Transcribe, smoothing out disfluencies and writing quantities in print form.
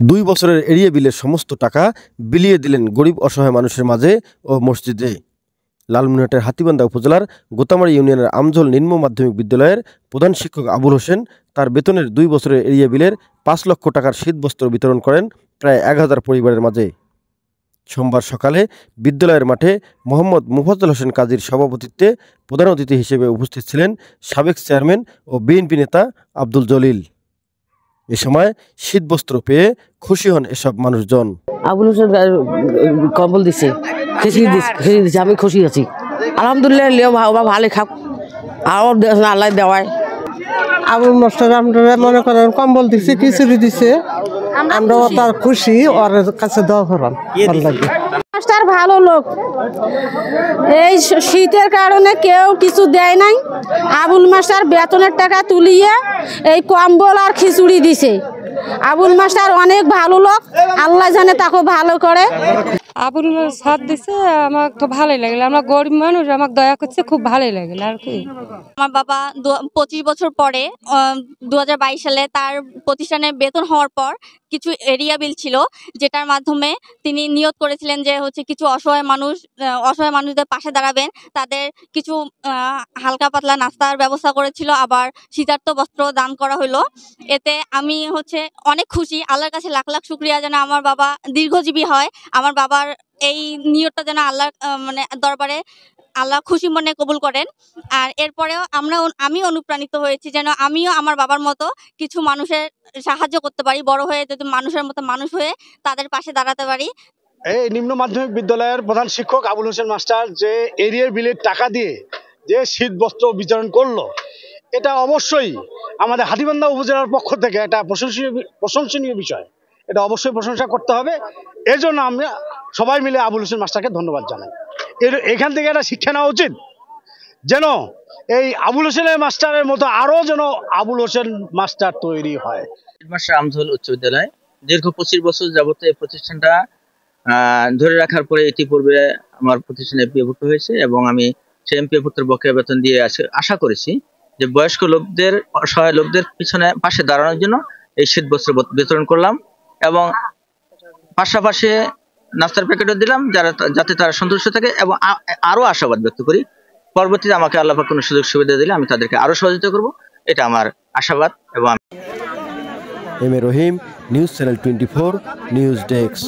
2 বছরের এরিয়া বিলের সমস্ত টাকা বিলিয়ে দিলেন গরিব অসহায় মানুষের মাঝে ও মসজিদে। লালমনিরহাটের হাতীবান্ধা উপজেলার গোতামারি ইউনিয়নের আমঝোল নিম্ন মাধ্যমিক বিদ্যালয়ের প্রধান শিক্ষক আবুল হোসেন তার বেতনের 2 বছরের এরিয়া বিলের 5 লক্ষ টাকার শীতবস্ত্র বিতরণ করেন প্রায় 1000 পরিবারের মাঝে। সোমবার সকালে বিদ্যালয়ের মাঠে মোহাম্মদ মুফাজ্জল হোসেন কাজীর সভাপতিত্বে প্রধান অতিথি হিসেবে উপস্থিত ছিলেন সাবেক চেয়ারম্যান ও বিএনপি নেতা আব্দুল জলিল। এ সময় শীতবস্ত্র পেয়ে খুশি হন এসব মানুষজন। আবুল হোসেন কম্বল দিছে, খিচুড়ি দিছে, আমি খুশি আছি আলহামদুলিল্লাহ। ভালো খাক আল্লাহ দেওয়ায়। আবুল মাস্টার আমরা মনে করেন কম্বল দিছে, খিচুড়ি দিছে, আমরা তার খুশি, ওর কাছে দোয়া করান ভালো লাগে। মাস্টার ভালো লোক, এই শীতের কারণে কেউ কিছু দেয় নাই। আবুল মাস্টার বেতনের টাকা তুলিয়ে এই কম্বল আর খিচুড়ি দিছে। আবুল মাস্টার অনেক ভালো লোক, আল্লাহ জানে তাকে ভালো করে। আবুল সাথ দিছে, আমার তো ভালোই লাগলো। আমরা গরিব মানুষ, আমাকে দয়া করছে, খুব ভালোই লাগলো। আর কি আমার বাবা 25 বছর পরে 2022 সালে তার প্রতিষ্ঠানে বেতন হওয়ার পর কিছু এরিয়া বিল ছিল, যেটার মাধ্যমে তিনি নিয়ত করেছিলেন যে কিছু অসহায় মানুষদের পাশে দাঁড়াবেন। তাদের কিছু হালকা পাতলা নাস্তার ব্যবস্থা করেছিল, আবার শীতার্থ বস্ত্র দান করা হলো। এতে আমি অনেক খুশি। আল্লাহর কাছে লাখ লাখ শুকরিয়া যেন আমার বাবা দীর্ঘজীবী হয়। আমার বাবার এই নিয়তটা যেন আল্লাহ দরবারে আল্লাহ খুশি মনে কবুল করেন। আর এরপরেও আমি অনুপ্রাণিত হয়েছি যেন আমিও আমার বাবার মতো কিছু মানুষের সাহায্য করতে পারি, বড় হয়ে যদি মানুষের মতো মানুষ হয়ে তাদের পাশে দাঁড়াতে পারি। এই নিম্ন মাধ্যমিক বিদ্যালয়ের প্রধান শিক্ষক আবুল হোসেন মাস্টার যে এরিয়ার বিলের টাকা দিয়ে যে শীত বস্ত্র বিতরণ করলো, এটা অবশ্যই আমাদের হাতীবান্ধা উপজেলার পক্ষ থেকে একটা প্রশংসনীয় বিষয়। এটা অবশ্যই প্রশংসা করতে হবে। এর জন্য আমরা সবাই মিলে আবুল হোসেন মাস্টারকে ধন্যবাদ জানাই। এখান থেকে একটা শিক্ষা নেওয়া উচিত যেন এই আবুল হোসেনের মাস্টারের মতো আরো যেন আবুল হোসেন মাস্টার তৈরি হয়। আমঝোল উচ্চ বিদ্যালয় দীর্ঘ 25 বছর যাবত এই প্রতিষ্ঠানটা ধরে রাখার পরে ইতিপূর্বে আমার প্রতিষ্ঠানে এমপিওভুক্ত হয়েছে এবং আমি সেই এমপিওভুক্তের বকেয়া বেতন দিয়ে আশা করেছি যে বয়স্ক লোকদের, অসহায় লোকদের পাশে দাঁড়ানোর জন্য এই শীত বস্ত্র বিতরণ করলাম এবং পাশাপাশি নাস্তার প্যাকেটও দিলাম যাতে তারা সন্তুষ্ট থাকে, এবং আরো আশাবাদ ব্যক্ত করি পরবর্তীতে আমাকে আল্লাহ পাক কোনো সুযোগ সুবিধা দিলে আমি তাদেরকে আরো সহযোগিতা করব। এটা আমার আশাবাদ। এবং M A Rahim, news channel 24, news desk.